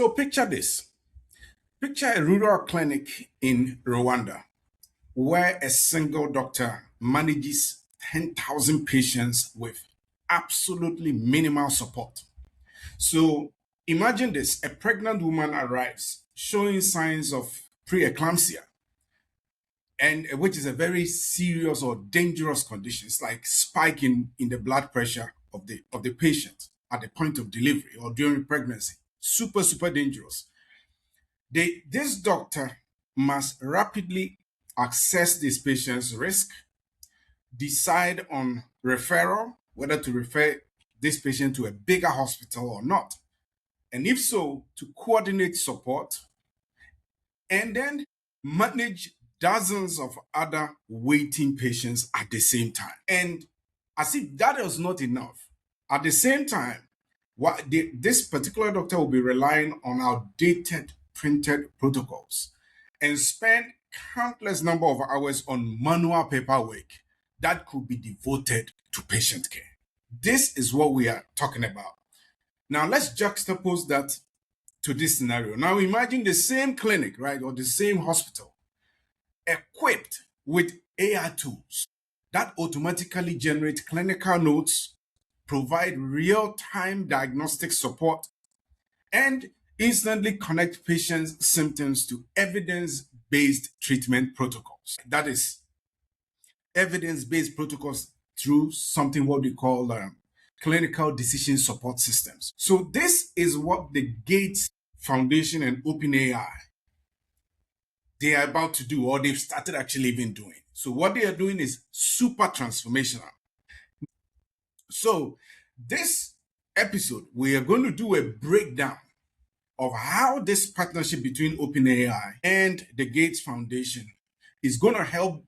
So picture this. Picture a rural clinic in Rwanda where a single doctor manages 10,000 patients with absolutely minimal support. So imagine this, a pregnant woman arrives showing signs of preeclampsia, and which is a very serious or dangerous condition. It's like spike in the blood pressure of the patient at the point of delivery or during pregnancy. Super, super dangerous. This doctor must rapidly assess this patient's risk, decide on referral, whether to refer this patient to a bigger hospital or not, and if so, to coordinate support, and then manage dozens of other waiting patients at the same time. And as if that was not enough, at the same time, this particular doctor will be relying on outdated printed protocols and spend countless number of hours on manual paperwork that could be devoted to patient care. This is what we are talking about. Now let's juxtapose that to this scenario. Now imagine the same clinic, right, or the same hospital equipped with AI tools that automatically generate clinical notes, provide real-time diagnostic support, and instantly connect patients' symptoms to evidence-based treatment protocols. That is, evidence-based protocols through something what we call clinical decision support systems. So this is what the Gates Foundation and OpenAI, they are about to do, or they've started actually even doing. So what they are doing is super transformational. So this episode, we are going to do a breakdown of how this partnership between OpenAI and the Gates Foundation is going to help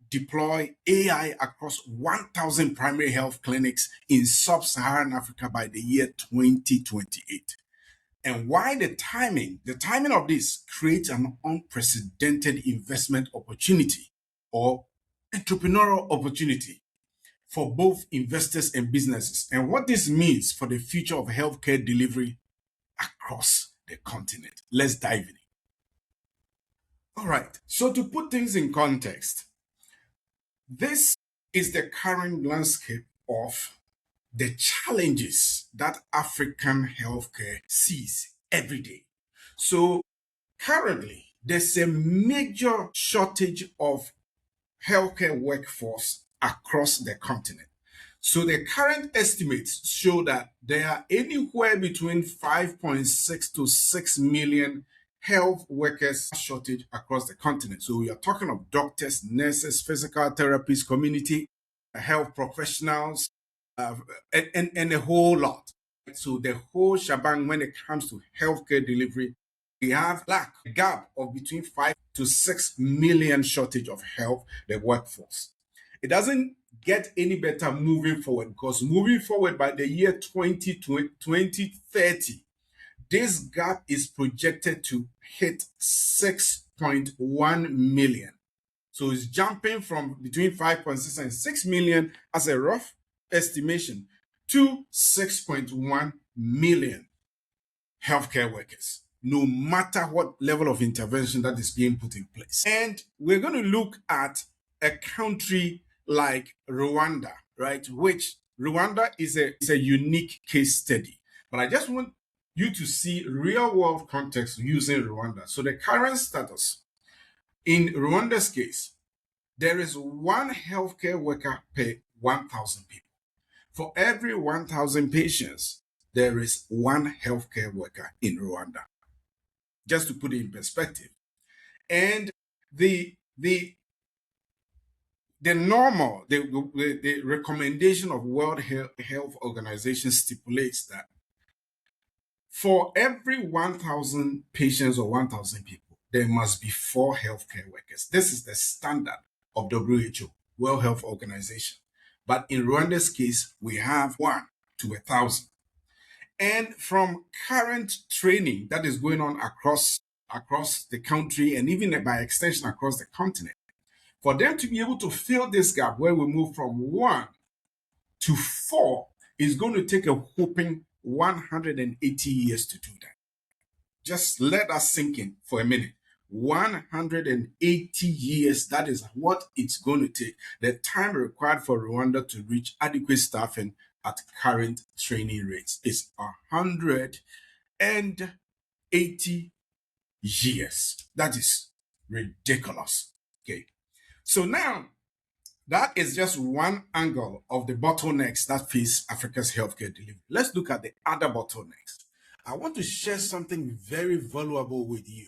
deploy AI across 1,000 primary health clinics in sub-Saharan Africa by the year 2028. And why the timing of this creates an unprecedented investment opportunity or entrepreneurial opportunity for both investors and businesses, and what this means for the future of healthcare delivery across the continent. Let's dive in. All right, so to put things in context, this is the current landscape of the challenges that African healthcare sees every day. So currently, there's a major shortage of healthcare workforce across the continent. So the current estimates show that there are anywhere between 5.6 to 6 million health workers shortage across the continent. So we are talking of doctors, nurses, physical therapists, community health professionals, and a whole lot. So the whole shebang when it comes to healthcare delivery, we have a gap of between 5 to 6 million shortage of health the workforce. It doesn't get any better moving forward, because moving forward by the year 2030, this gap is projected to hit 6.1 million. So it's jumping from between 5.6 and 6 million as a rough estimation to 6.1 million healthcare workers, no matter what level of intervention that is being put in place. And we're going to look at a country like Rwanda, right? Which Rwanda is a unique case study. But I just want you to see real world context using Rwanda. So the current status in Rwanda's case, there is one healthcare worker per 1,000 people. For every 1,000 patients, there is one healthcare worker in Rwanda. Just to put it in perspective. And the recommendation of World Health Organization stipulates that for every 1,000 patients or 1,000 people, there must be 4 healthcare workers. This is the standard of WHO, World Health Organization. But in Rwanda's case, we have 1 to 1,000. And from current training that is going on across the country and even by extension across the continent, for them to be able to fill this gap where we move from 1 to 4 is going to take a whopping 180 years to do that. Just let us sink in for a minute. 180 years, that is what it's going to take. The time required for Rwanda to reach adequate staffing at current training rates is 180 years. That is ridiculous. Okay. So now, that is just one angle of the bottlenecks that face Africa's healthcare delivery. Let's look at the other bottlenecks. I want to share something very valuable with you.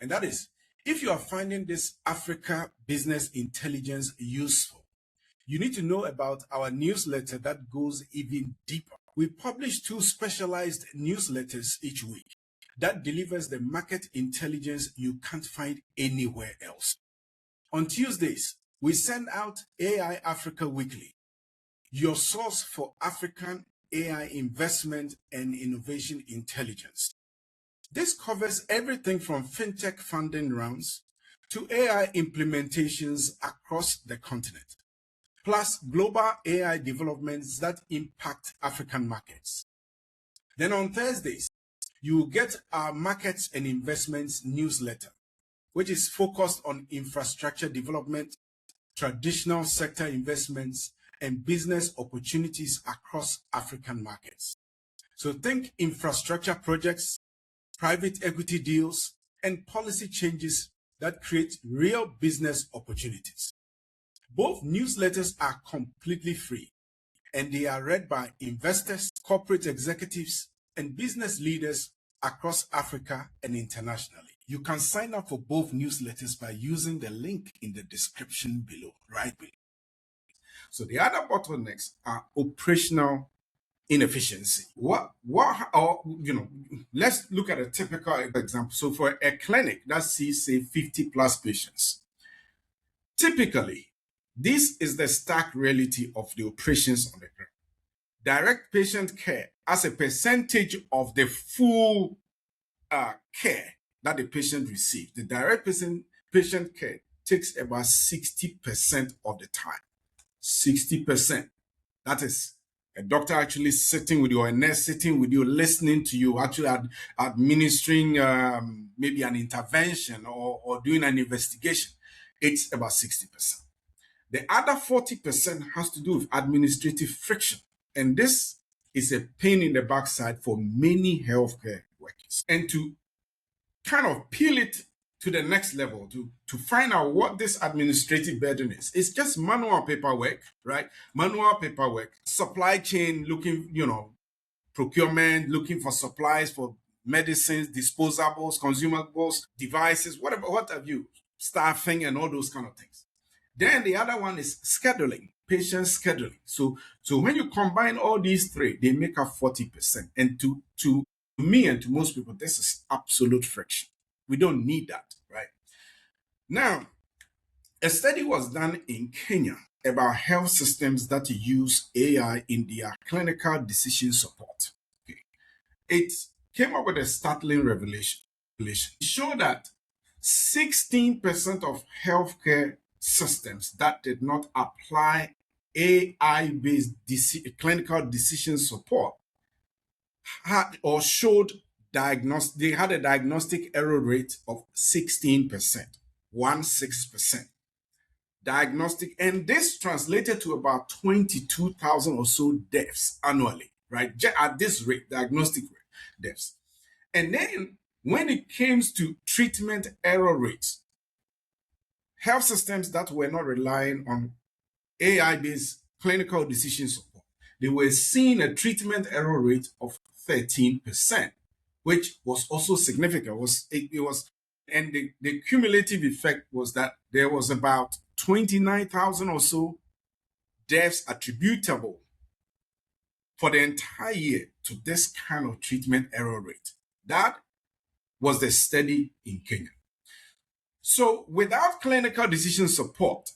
And that is, if you are finding this Africa business intelligence useful, you need to know about our newsletter that goes even deeper. We publish 2 specialized newsletters each week that delivers the market intelligence you can't find anywhere else. On Tuesdays, we send out AI Africa Weekly, your source for African AI investment and innovation intelligence. This covers everything from fintech funding rounds to AI implementations across the continent, plus global AI developments that impact African markets. Then on Thursdays, you will get our markets and investments newsletter, which is focused on infrastructure development, traditional sector investments, and business opportunities across African markets. So think infrastructure projects, private equity deals, and policy changes that create real business opportunities. Both newsletters are completely free, and they are read by investors, corporate executives, and business leaders across Africa and internationally. You can sign up for both newsletters by using the link in the description below, right below. So the other bottlenecks are operational inefficiency. Let's look at a typical example. So for a clinic that sees, say, 50 plus patients, typically, this is the stark reality of the operations on the ground. Direct patient care as a percentage of the full care that the patient receives. The direct patient care takes about 60% of the time. 60%. That is a doctor actually sitting with you, or a nurse sitting with you, listening to you, actually administering maybe an intervention or doing an investigation. It's about 60%. The other 40% has to do with administrative friction. And this is a pain in the backside for many healthcare workers. And to kind of peel it to the next level, to find out what this administrative burden is. It's just manual paperwork, right? Manual paperwork, supply chain, looking, procurement, looking for supplies for medicines, disposables, consumables, devices, whatever, what have you, staffing and all those kind of things. Then the other one is scheduling, patient scheduling. So when you combine all these three, they make up 40%. And to me and to most people, this is absolute friction. We don't need that, right? Now, a study was done in Kenya about health systems that use AI in their clinical decision support. Okay. It came up with a startling revelation. It showed that 16% of healthcare systems that did not apply AI-based clinical decision support had or showed they had a diagnostic error rate of 16%, 16%. Diagnostic, and this translated to about 22,000 or so deaths annually, right? At this rate, diagnostic rate, deaths. And then when it came to treatment error rates, health systems that were not relying on AI-based clinical decision support, they were seeing a treatment error rate of 13%, which was also significant. And the cumulative effect was that there was about 29,000 or so deaths attributable for the entire year to this kind of treatment error rate. That was the study in Kenya. So without clinical decision support,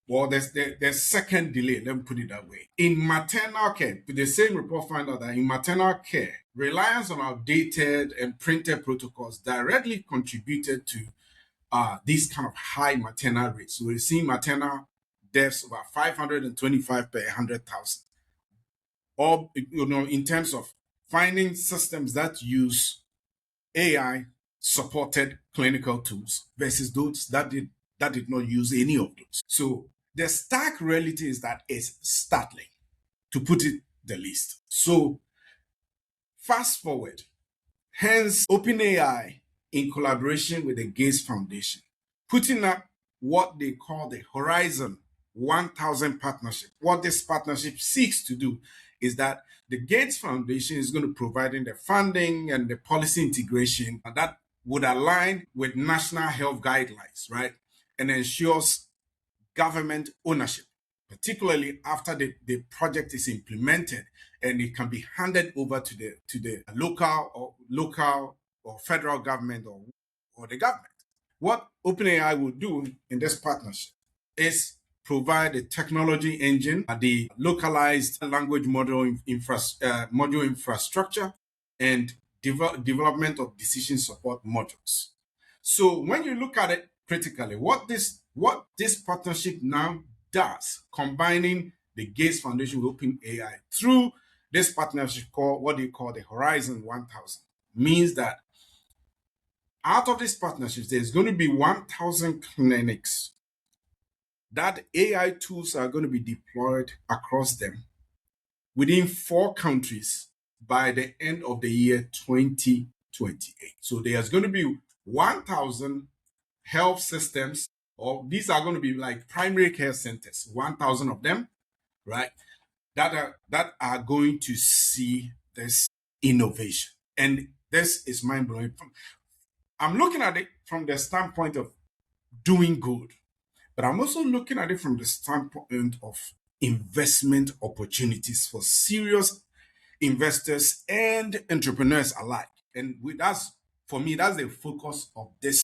well, there's second delay, let me put it that way. In maternal care, the same report found out that in maternal care, reliance on outdated and printed protocols directly contributed to these kind of high maternal rates. So we're seeing maternal deaths about 525 per 100,000. Or, in terms of finding systems that use AI supported clinical tools versus those that did not use any of those. So the stark reality is that it's startling, to put it the least. So fast forward, hence OpenAI, in collaboration with the Gates Foundation, putting up what they call the Horizon 1000 partnership. What this partnership seeks to do is that the Gates Foundation is going to provide the funding and the policy integration that would align with national health guidelines, right? And ensures government ownership, particularly after the project is implemented and it can be handed over to the local or federal government or the government. What OpenAI will do in this partnership is provide a technology engine, the localized language module infrastructure, and development of decision support modules. So when you look at it critically, what this partnership now does, combining the Gates Foundation with OpenAI through this partnership called what they call the Horizon 1000, means that out of these partnerships, there's going to be 1,000 clinics that AI tools are going to be deployed across them within 4 countries by the end of the year 2028. So there's going to be 1,000 health systems, or these are going to be like primary care centers, 1,000 of them, right? That are going to see this innovation. And this is mind blowing. I'm looking at it from the standpoint of doing good, but I'm also looking at it from the standpoint of investment opportunities for serious investors and entrepreneurs alike. And that's, for me, that's the focus of this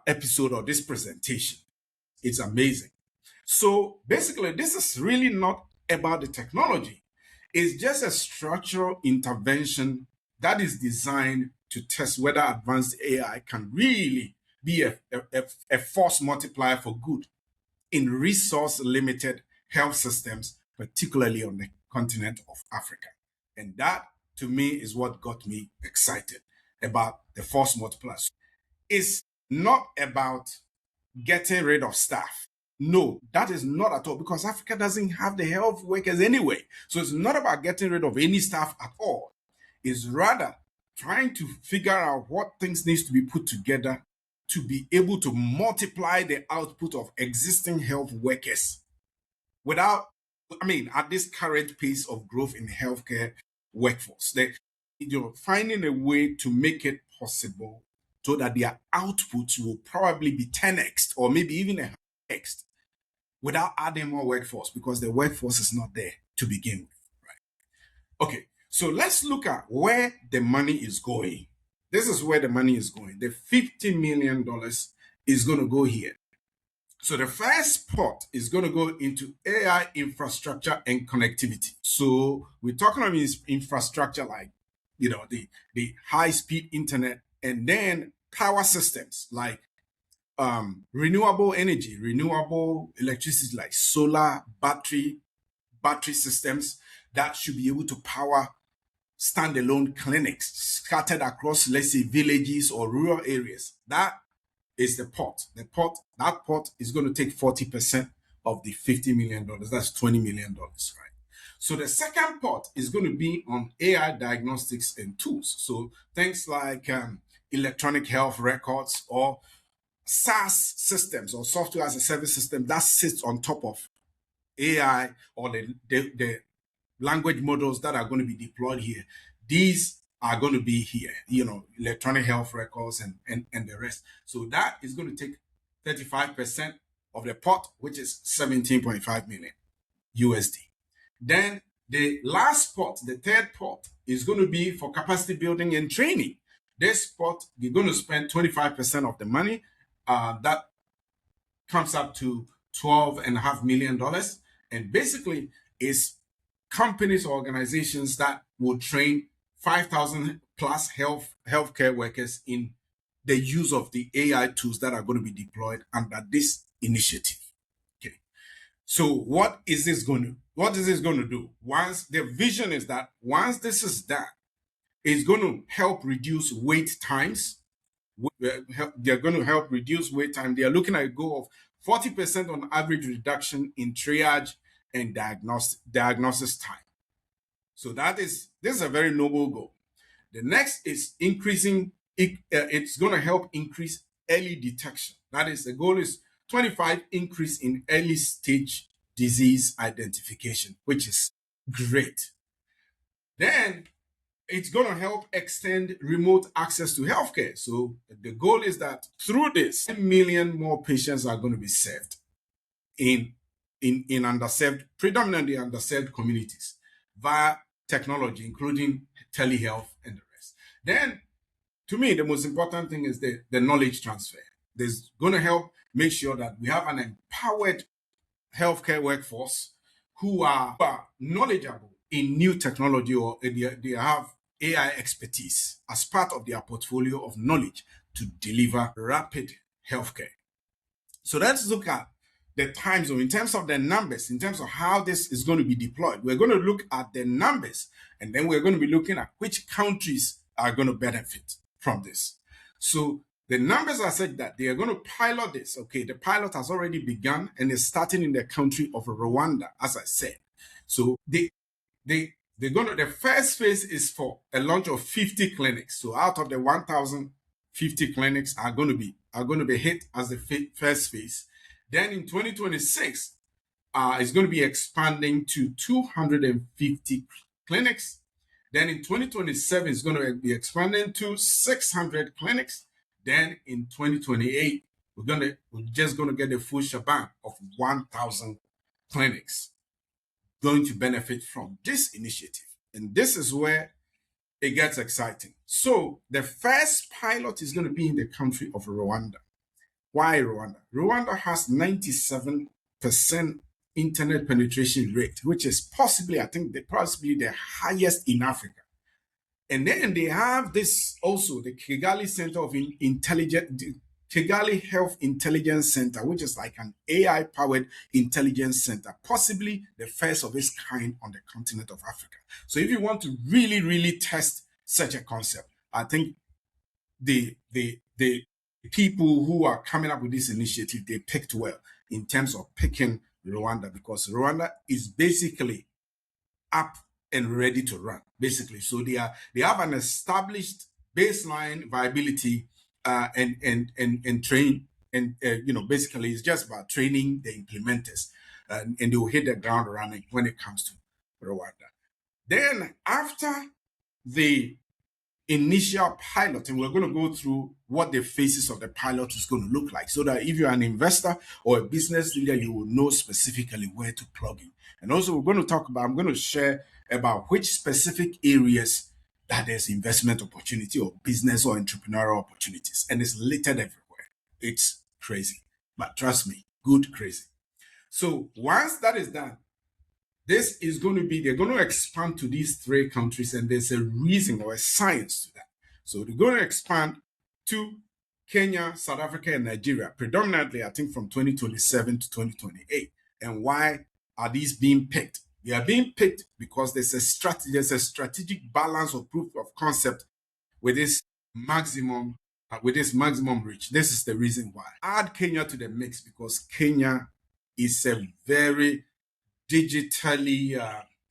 episode or this presentation. It's amazing. So basically, this is really not about the technology. It's just a structural intervention that is designed to test whether advanced AI can really be a force multiplier for good in resource limited health systems, particularly on the continent of Africa. And that, to me, is what got me excited about the force multiplier. It's not about getting rid of staff. No, that is not at all, because Africa doesn't have the health workers anyway. So it's not about getting rid of any staff at all. It's rather trying to figure out what things needs to be put together to be able to multiply the output of existing health workers without, at this current pace of growth in healthcare workforce. Finding a way to make it possible so that their output will probably be 10x or maybe even 100x without adding more workforce, because the workforce is not there to begin with. Right? Okay, so let's look at where the money is going. This is where the money is going. The $50 million is going to go here. So the first pot is going to go into AI infrastructure and connectivity. So we're talking about infrastructure like, the high-speed internet, and then power systems like renewable energy, renewable electricity like solar, battery systems that should be able to power standalone clinics scattered across, let's say, villages or rural areas. That is the pot. That pot is going to take 40% of the $50 million. That's $20 million, right? So the second pot is going to be on AI diagnostics and tools. So things like electronic health records or SaaS systems or software as a service system that sits on top of AI or the language models that are going to be deployed here. These are going to be here, electronic health records and the rest. So that is going to take 35% of the pot, which is 17.5 million USD. Then the last pot, the third pot, is going to be for capacity building and training. This pot, you're going to spend 25% of the money. That comes up to $12.5 million. And basically, is companies or organizations that will train 5,000 plus healthcare workers in the use of the AI tools that are going to be deployed under this initiative. Okay. So what is this going to do? Once the vision is that once this is done, It's going to help reduce wait times. They're going to help reduce wait time. They are looking at a goal of 40% on average reduction in triage and diagnosis time. So this is a very noble goal. The next is increasing. It's going to help increase early detection. That is, the goal is 25 increase in early stage disease identification, which is great. Then it's going to help extend remote access to healthcare. So the goal is that through this, 10 million more patients are going to be served in underserved, predominantly underserved communities via technology, including telehealth and the rest. Then, to me, the most important thing is the knowledge transfer. This going to help make sure that we have an empowered healthcare workforce who are knowledgeable in new technology, or they have AI expertise as part of their portfolio of knowledge to deliver rapid healthcare. So let's look at the time zone in terms of the numbers, in terms of how this is going to be deployed. We're going to look at the numbers, and then we're going to be looking at which countries are going to benefit from this. So the numbers are such that they are going to pilot this. Okay, the pilot has already begun and is starting in the country of Rwanda, as I said. So the first phase is for a launch of 50 clinics. So out of the 1,050 clinics are going to be hit as the first phase. Then in 2026, it's going to be expanding to 250 clinics. Then in 2027, it's going to be expanding to 600 clinics. Then in 2028, we're just going to get the full shebang of 1,000 clinics going to benefit from this initiative. And this is where it gets exciting. So the first pilot is going to be in the country of Rwanda. Why Rwanda? Rwanda has 97% internet penetration rate, which is possibly the highest in Africa. And then they have this also, the Kigali Center of Kigali Health Intelligence Center, which is like an AI-powered intelligence center, possibly the first of its kind on the continent of Africa. So if you want to really, really test such a concept, I think the people who are coming up with this initiative, they picked well in terms of picking Rwanda, because Rwanda is basically up and ready to run, basically. So they have an established baseline viability and train, and basically it's just about training the implementers, and they will hit the ground running when it comes to Rwanda. Then after the initial pilot, and we're going to go through what the phases of the pilot is going to look like, so that if you're an investor or a business leader, you will know specifically where to plug in. And also I'm going to share about which specific areas that there's investment opportunity or business or entrepreneurial opportunities. And it's littered everywhere. It's crazy. But trust me, good crazy. So once that is done, they're going to expand to these 3 countries, and there's a reason or a science to that. So they're going to expand to Kenya, South Africa, and Nigeria, predominantly, I think, from 2027 to 2028. And why are these being picked? They are being picked because there's a strategic balance of proof of concept with this maximum reach. This is the reason why. Add Kenya to the mix because Kenya is a very digitally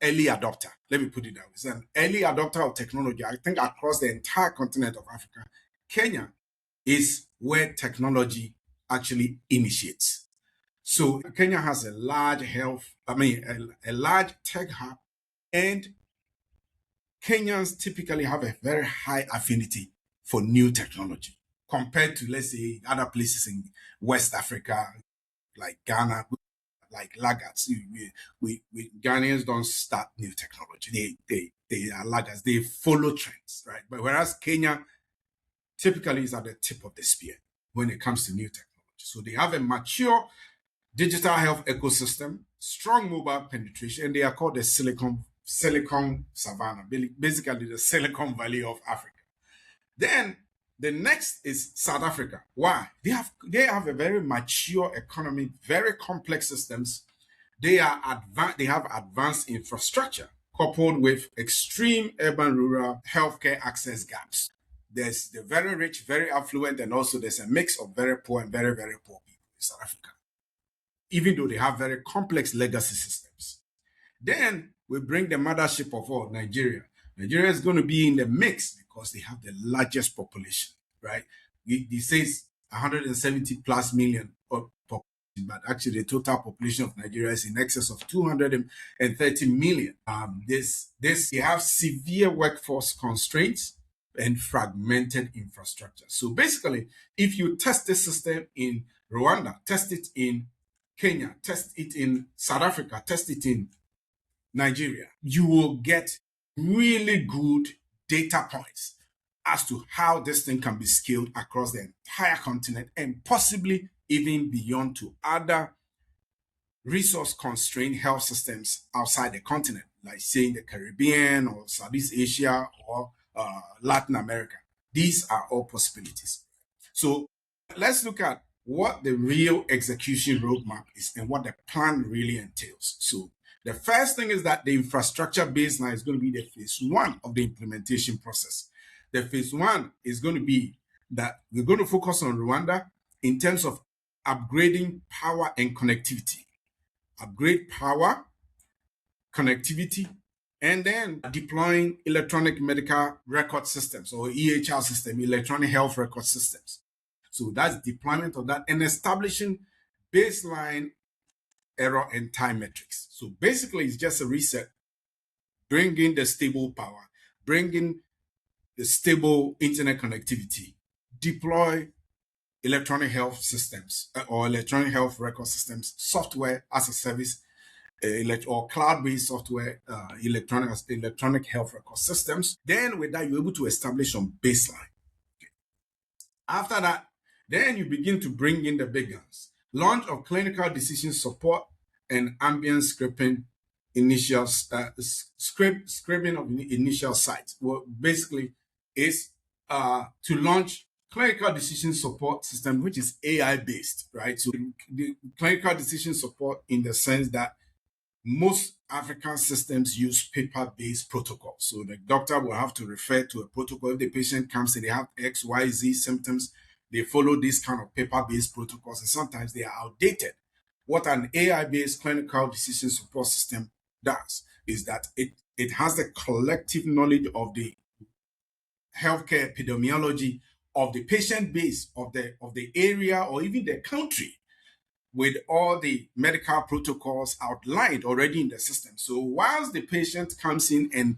early adopter. Let me put it that way. It's an early adopter of technology. I think across the entire continent of Africa, Kenya is where technology actually initiates. So Kenya has a large a large tech hub, and Kenyans typically have a very high affinity for new technology compared to, let's say, other places in West Africa, like Ghana, like laggards. We Ghanaians don't start new technology. They are laggards. They follow trends, right? But whereas Kenya typically is at the tip of the spear when it comes to new technology. So they have a mature digital health ecosystem, strong mobile penetration, and they are called the Silicon Savannah, basically the Silicon Valley of Africa. Then the next is South Africa. Why? They have a very mature economy, very complex systems. They have advanced infrastructure coupled with extreme urban-rural healthcare access gaps. There's the very rich, very affluent, and also there's a mix of very poor and very, very poor people in South Africa, even though they have very complex legacy systems. Then we bring the mothership of all, Nigeria. Nigeria is going to be in the mix because they have the largest population, right? It says 170 plus million population, but actually the total population of Nigeria is in excess of 230 million. They have severe workforce constraints and fragmented infrastructure. So basically, if you test this system in Rwanda, test it in Kenya, test it in South Africa, test it in Nigeria, you will get really good data points as to how this thing can be scaled across the entire continent and possibly even beyond to other resource constrained health systems outside the continent, like say in the Caribbean or Southeast Asia or Latin America. These are all possibilities. So let's look at what the real execution roadmap is and what the plan really entails. So the first thing is that the infrastructure baseline is going to be the phase one of the implementation process. The phase one is going to be that we're going to focus on Rwanda in terms of upgrading power and connectivity. Upgrade power, connectivity, and then deploying electronic medical record systems or EHR system, electronic health record systems. So that's deployment of that and establishing baseline error and time metrics. So basically, it's just a reset, bring in the stable power, bring in the stable internet connectivity, deploy electronic health systems or electronic health record systems, software as a service, or cloud-based software, electronic health record systems. Then with that, you're able to establish some baseline. Okay. After that, then you begin to bring in the big guns. Launch of clinical decision support and ambient scripting initial scripting of initial sites. Well, basically is to launch clinical decision support system, which is AI based, right? So the clinical decision support in the sense that most African systems use paper-based protocols. So the doctor will have to refer to a protocol. If the patient comes and they have X, Y, Z symptoms, they follow these kind of paper-based protocols, and sometimes they are outdated. What an AI-based clinical decision support system does is that it has the collective knowledge of the healthcare epidemiology of the patient base of the area or even the country, with all the medical protocols outlined already in the system. So whilst the patient comes in and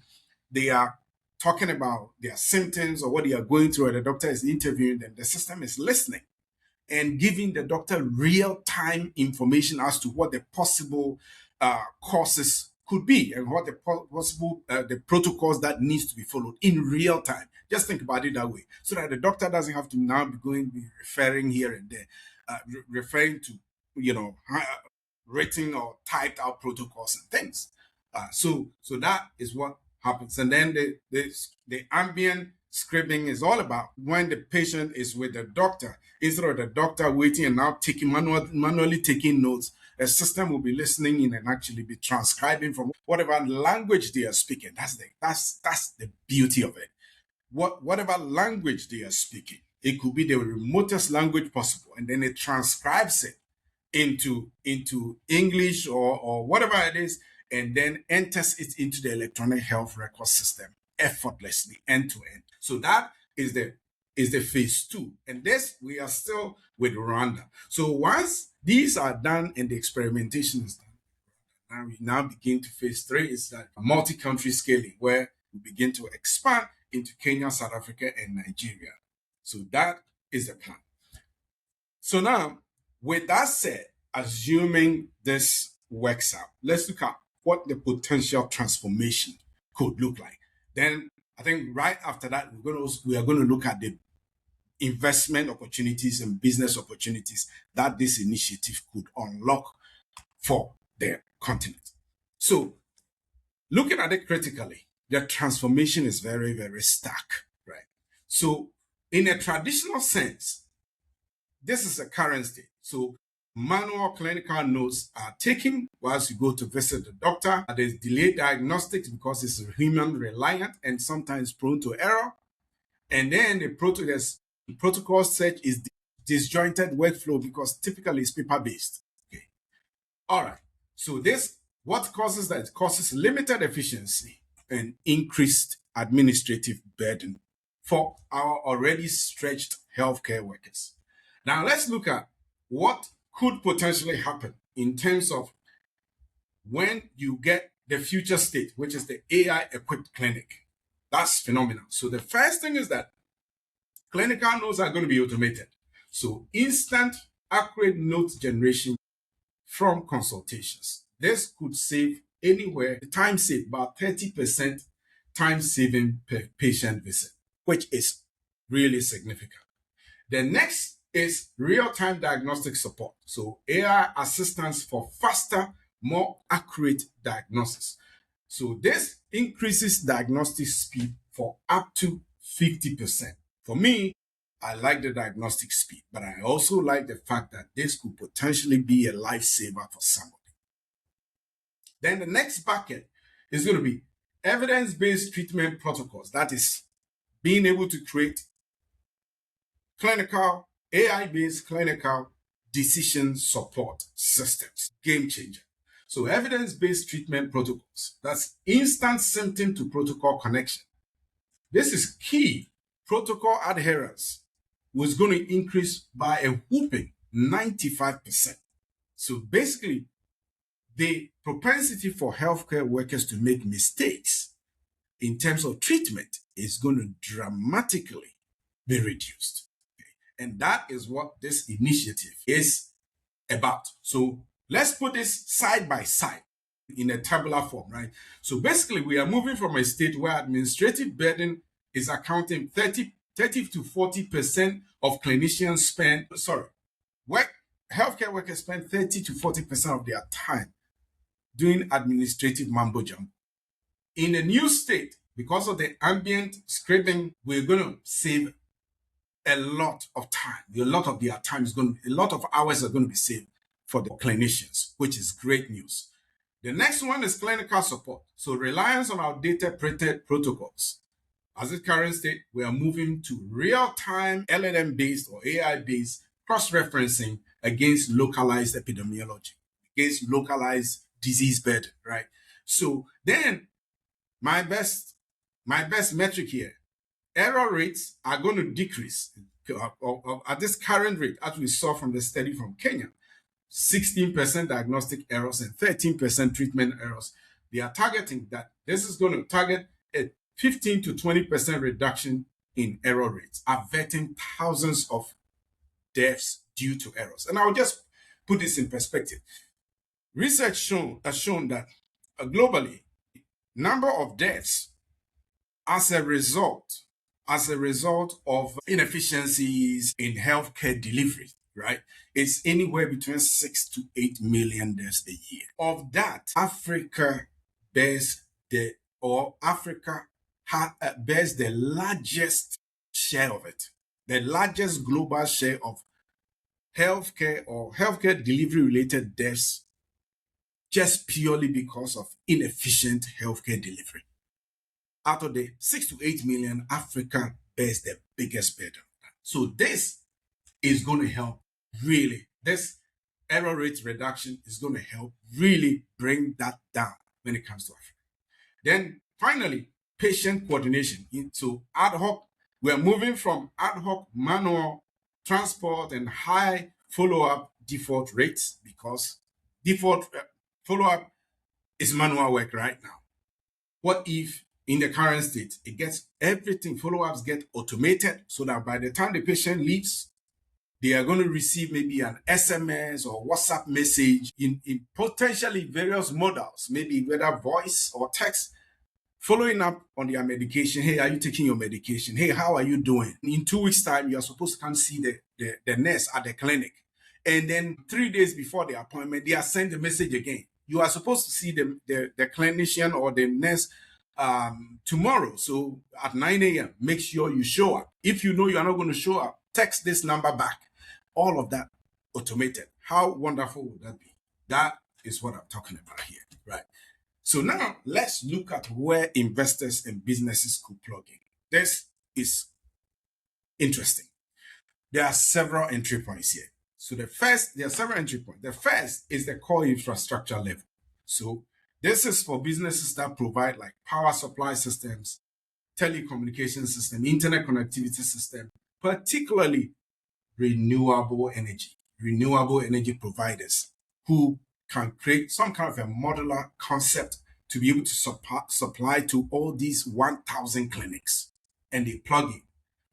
they are talking about their symptoms or what they are going through, and the doctor is interviewing them, the system is listening and giving the doctor real-time information as to what the possible causes could be and what the possible the protocols that needs to be followed in real time. Just think about it that way, so that the doctor doesn't have to now be referring here and there, referring to written or typed out protocols and things. So that is what happens. And then the ambient scribbling is all about when the patient is with the doctor, instead of the doctor waiting and now manually taking notes, a system will be listening in and actually be transcribing from whatever language they are speaking. That's the beauty of it. Whatever language they are speaking, it could be the remotest language possible, and then it transcribes it into English or whatever it is, and then enters it into the electronic health record system effortlessly, end to end. So that is the phase two. And this, we are still with Rwanda. So once these are done and the experimentation is done, and we now begin to phase three, is that multi-country scaling, where we begin to expand into Kenya, South Africa, and Nigeria. So that is the plan. So now, with that said, assuming this works out, let's look at what the potential transformation could look like. Then I think right after that, we are going to look at the investment opportunities and business opportunities that this initiative could unlock for the continent. So looking at it critically, the transformation is very, very stark, right? So in a traditional sense, this is a current state. So Manual clinical notes are taken whilst you go to visit the doctor. There's delayed diagnostics because it's human reliant and sometimes prone to error. And then the protocol search is disjointed workflow because typically it's paper-based. Okay. All right. So this, what causes that? It causes limited efficiency and increased administrative burden for our already stretched healthcare workers. Now let's look at what could potentially happen in terms of when you get the future state, which is the AI-equipped clinic. That's phenomenal. So the first thing is that clinical notes are going to be automated. So instant, accurate note generation from consultations. This could save anywhere, time save about 30% time saving per patient visit, which is really significant. The next is real-time diagnostic support. So AI assistance for faster, more accurate diagnosis. So this increases diagnostic speed for up to 50%. For me, I like the diagnostic speed, but I also like the fact that this could potentially be a lifesaver for somebody. Then the next bucket is going to be evidence-based treatment protocols. That is being able to create clinical, AI-based clinical decision support systems. Game changer. So evidence-based treatment protocols. That's instant symptom to protocol connection. This is key. Protocol adherence was going to increase by a whooping 95%. So basically, the propensity for healthcare workers to make mistakes in terms of treatment is going to dramatically be reduced. Okay? And that is what this initiative is about. So let's put this side by side in a tabular form, right? So basically, we are moving from a state where administrative burden is accounting 30 to 40% of clinicians spend, healthcare workers spend 30 to 40% of their time doing administrative mambo jumbo. In a new state, because of the ambient scribbling, we're going to save a lot of time. A lot of their time is going to, a lot of hours are going to be saved for the clinicians, which is great news. The next one is clinical support. So reliance on outdated printed protocols. As the current state, we are moving to real-time LLM-based or AI-based cross-referencing against localized epidemiology, against localized disease burden, right? So then my best metric here, error rates are going to decrease at this current rate, as we saw from the study from Kenya, 16% diagnostic errors and 13% treatment errors. They are targeting that. This is going to target a 15 to 20% reduction in error rates, averting thousands of deaths due to errors. And I'll just put this in perspective. Research has shown that globally, number of deaths as a result of inefficiencies in healthcare delivery, right? It's anywhere between 6 to 8 million deaths a year. Of that, Africa bears the largest share of it, the largest global share of healthcare or healthcare delivery related deaths, just purely because of inefficient healthcare delivery. Out of the 6 to 8 million, Africa bears the biggest burden. So this is going to help really, this error rate reduction is going to help really bring that down when it comes to Africa. Then finally, patient coordination into ad hoc. We're moving from ad hoc manual transport and high follow-up default rates because default follow-up is manual work right now. What if in the current state, it gets everything, follow-ups get automated so that by the time the patient leaves, they are going to receive maybe an SMS or WhatsApp message in potentially various models, maybe whether voice or text, following up on their medication. Hey, are you taking your medication? Hey, how are you doing? In 2 weeks' time, you are supposed to come see the nurse at the clinic. And then 3 days before the appointment, they are sent a message again. You are supposed to see the clinician or the nurse tomorrow. So at 9 a.m., make sure you show up. If you know you are not going to show up, text this number back. All of that automated. How wonderful would that be? That is what I'm talking about here, right? So now let's look at where investors and businesses could plug in. This is interesting. There are several entry points here. So there are several entry points. The first is the core infrastructure level. So this is for businesses that provide like power supply systems, telecommunication system, internet connectivity system, particularly renewable energy providers who can create some kind of a modular concept to be able to supply to all these 1,000 clinics, and they plug in.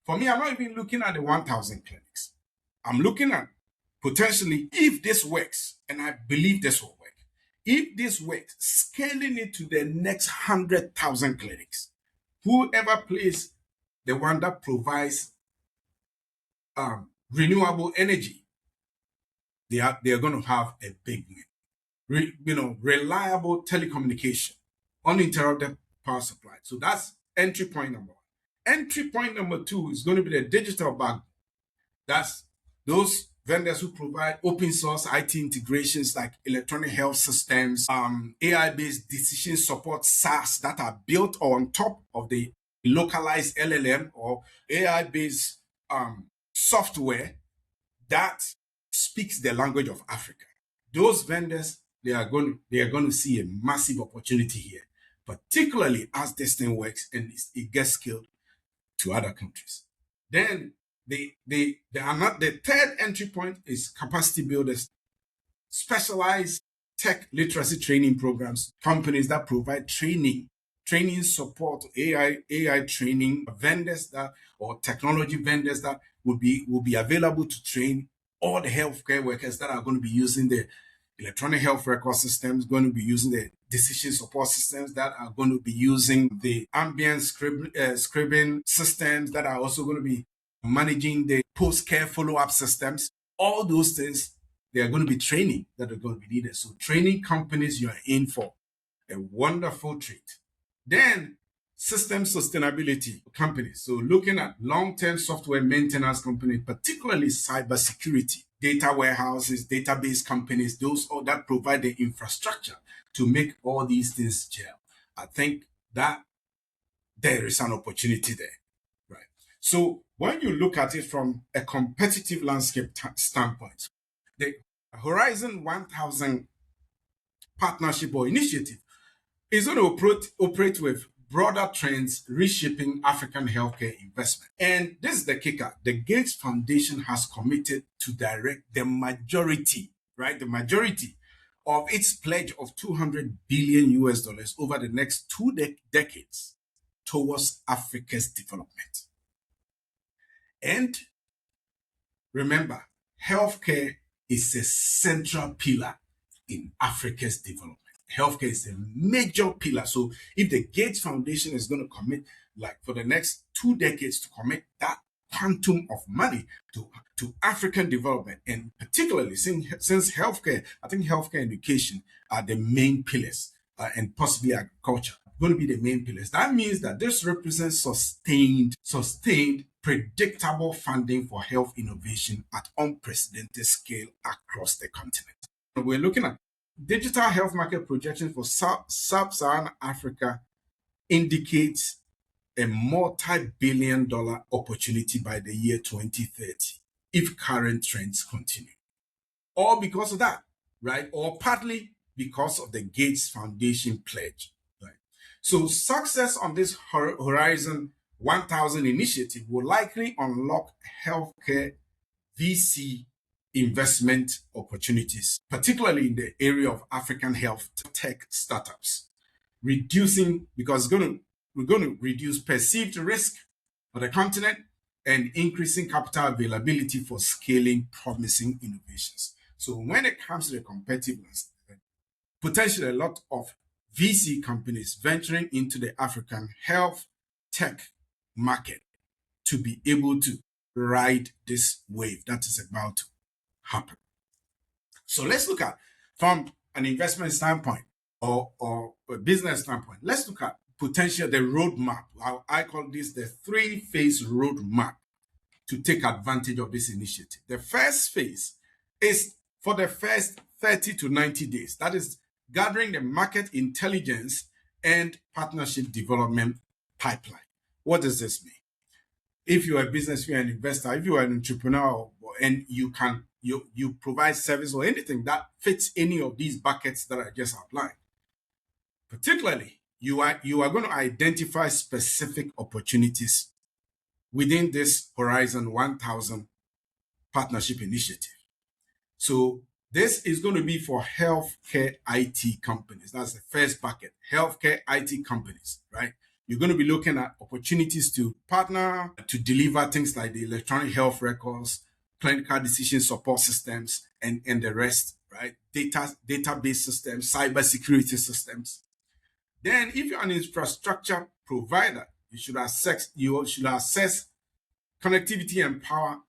For me, I'm not even looking at the 1,000 clinics. I'm looking at potentially, if this works, and I believe this will work, if this works, scaling it to the next 100,000 clinics. Whoever plays the one that provides renewable energy, they are going to have a big win. Reliable telecommunication, uninterrupted power supply. So that's entry point number one. Entry point number two is going to be the digital backbone. That's those vendors who provide open source IT integrations like electronic health systems, AI-based decision support SaaS that are built on top of the localized LLM or AI-based software that speaks the language of Africa. Those vendors, they are going to see a massive opportunity here, particularly as this thing works and it gets scaled to other countries. Then the third entry point is capacity builders, specialized tech literacy training programs, companies that provide training support, AI training vendors that or technology vendors that will be available to train all the healthcare workers that are going to be using the electronic health record systems, going to be using the decision support systems, that are going to be using the ambient scribbing systems, that are also going to be managing the post-care follow-up systems. All those things, they are going to be training that are going to be needed. So training companies, you are in for a wonderful treat. Then system sustainability companies. So looking at long-term software maintenance companies, particularly cybersecurity, data warehouses, database companies, those all that provide the infrastructure to make all these things gel. I think that there is an opportunity there, right? So when you look at it from a competitive landscape standpoint, the Horizon 1000 partnership or initiative is going to operate with broader trends reshaping African healthcare investment. And this is the kicker. The Gates Foundation has committed to direct the majority, right? The majority of its pledge of 200 billion US dollars over the next two decades towards Africa's development. And remember, healthcare is a central pillar in Africa's development. Healthcare is a major pillar. So if the Gates Foundation is going to commit, like for the next 2 decades, to commit that quantum of money to African development, and particularly since healthcare, I think healthcare and education are the main pillars, and possibly agriculture going to be the main pillars. That means that this represents sustained, predictable funding for health innovation at unprecedented scale across the continent. We're looking at digital health market projections for sub-Saharan Africa indicates a multi-billion-dollar opportunity by the year 2030 if current trends continue. All because of that, right? Or partly because of the Gates Foundation pledge, right? So success on this Horizon 1000 initiative will likely unlock healthcare VC investment opportunities, particularly in the area of African health tech startups, because we're going to reduce perceived risk for the continent and increasing capital availability for scaling promising innovations. So when it comes to the competitiveness, potentially a lot of VC companies venturing into the African health tech market to be able to ride this wave that is about to happen. So let's look at, from an investment standpoint or a business standpoint, let's look at potential, the roadmap. I call this the 3-phase roadmap to take advantage of this initiative. The first phase is for the first 30 to 90 days. That is gathering the market intelligence and partnership development pipeline. What does this mean? If you're a business, you're an investor, if you're an entrepreneur, and you provide service or anything that fits any of these buckets that I just outlined, particularly you are going to identify specific opportunities within this Horizon 1000 partnership initiative. So this is going to be for healthcare IT companies. That's the first bucket, healthcare IT companies, right? You're going to be looking at opportunities to partner to deliver things like the electronic health records, clinical decision support systems, and the rest, right? Database systems, cybersecurity systems. Then, if you're an infrastructure provider, you should assess connectivity and power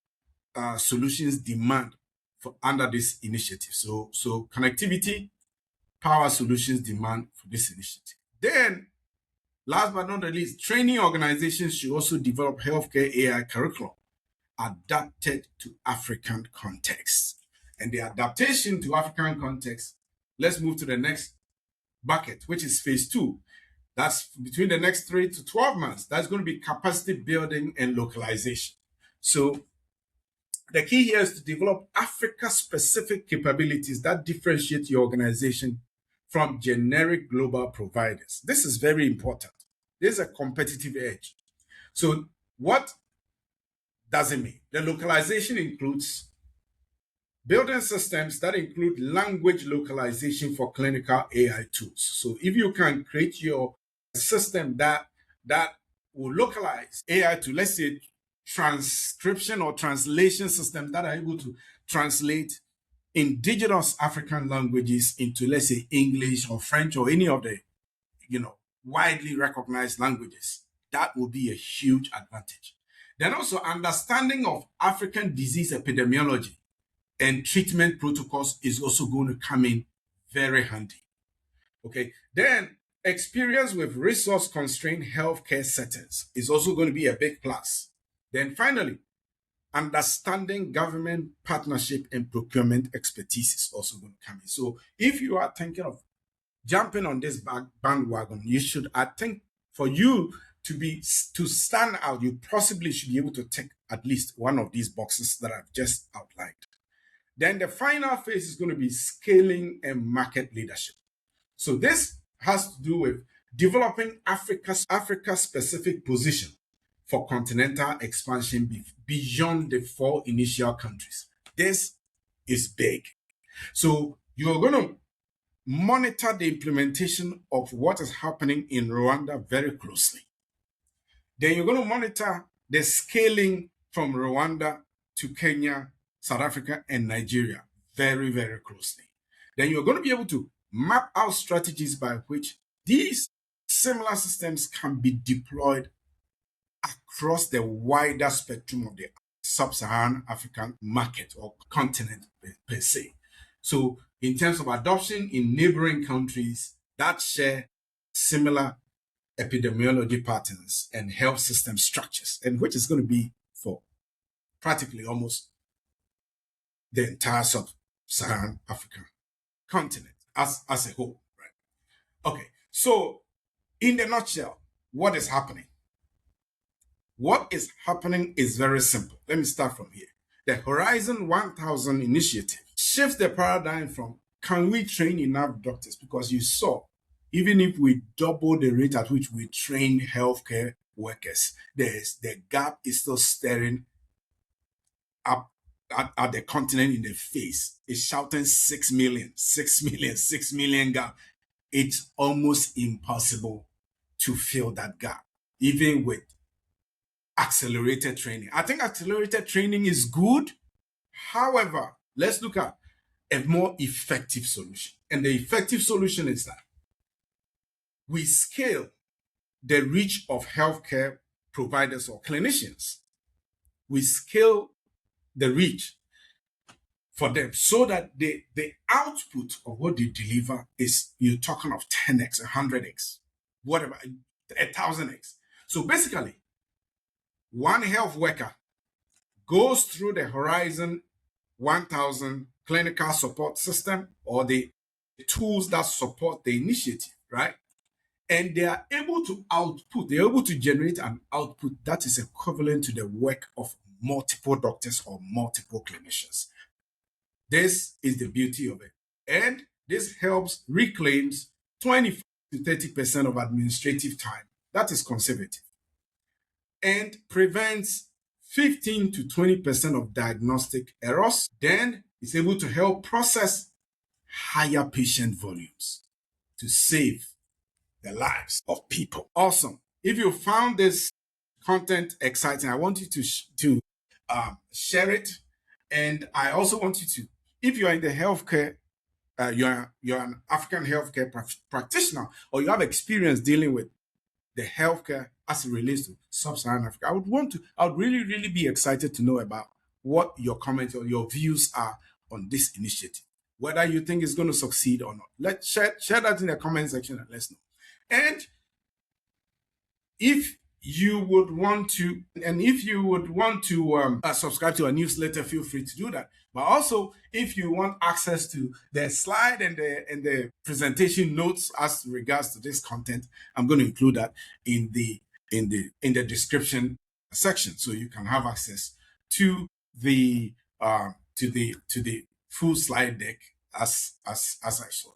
solutions demand for under this initiative. So connectivity, power solutions demand for this initiative. Then, last but not the least, training organizations should also develop healthcare AI curriculum adapted to African contexts. And the adaptation to African context, let's move to the next bucket, which is phase 2. That's between the next 3 to 12 months. That's going to be capacity building and localization. So the key here is to develop Africa-specific capabilities that differentiate your organization from generic global providers. This is very important. There's a competitive edge. So what does it mean? The localization includes building systems that include language localization for clinical AI tools. So if you can create your system that will localize AI to, let's say, transcription or translation systems that are able to translate indigenous African languages into, let's say, English or French or any of the, widely recognized languages, that will be a huge advantage. Then also understanding of African disease epidemiology and treatment protocols is also going to come in very handy. Okay, then experience with resource-constrained healthcare settings is also going to be a big plus. Then finally, understanding government partnership and procurement expertise is also going to come in. So if you are thinking of jumping on this bandwagon, you should, I think, for you to stand out, you possibly should be able to tick at least one of these boxes that I've just outlined. Then the final phase is going to be scaling and market leadership. So this has to do with developing Africa-specific position for continental expansion beyond the 4 initial countries. This is big. So you're going to monitor the implementation of what is happening in Rwanda very closely. Then you're going to monitor the scaling from Rwanda to Kenya, South Africa, and Nigeria very, very closely. Then you're going to be able to map out strategies by which these similar systems can be deployed across the wider spectrum of the sub-Saharan African market or continent per se. So in terms of adoption in neighboring countries that share similar epidemiology patterns and health system structures, and which is going to be for practically almost the entire sub-Saharan African continent as a whole, right? Okay, so in the nutshell, what is happening? What is happening is very simple. Let me start from here. The Horizon 1000 initiative shifts the paradigm from, can we train enough doctors? Because you saw, even if we double the rate at which we train healthcare workers, the gap is still staring up at the continent in the face. It's shouting 6 million, 6 million, 6 million gap. It's almost impossible to fill that gap, even with accelerated training. I think accelerated training is good. However, let's look at a more effective solution. And the effective solution is that we scale the reach of healthcare providers or clinicians. We scale the reach for them so that the output of what they deliver is, you're talking of 10x, 100x, whatever, 1,000x. So basically, one health worker goes through the Horizon 1,000 clinical support system or the tools that support the initiative, right? And they are able to output, they're able to generate an output that is equivalent to the work of multiple doctors or multiple clinicians. This is the beauty of it. And this helps reclaims 20 to 30% of administrative time. That is conservative. And prevents 15 to 20% of diagnostic errors. Then it's able to help process higher patient volumes to save the lives of people. Awesome. If you found this content exciting, I want you to share it. And I also want you to, if you are in the healthcare, you're an African healthcare practitioner, or you have experience dealing with the healthcare as it relates to sub-Saharan Africa, I would really, really be excited to know about what your comments or your views are on this initiative, whether you think it's going to succeed or not. Let's share that in the comment section and let's know. And if you would want to, subscribe to our newsletter, feel free to do that. But also, if you want access to the slide and the presentation notes as regards to this content, I'm going to include that in the description section, so you can have access to the full slide deck as I showed.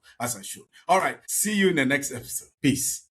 All right, see you in the next episode. Peace.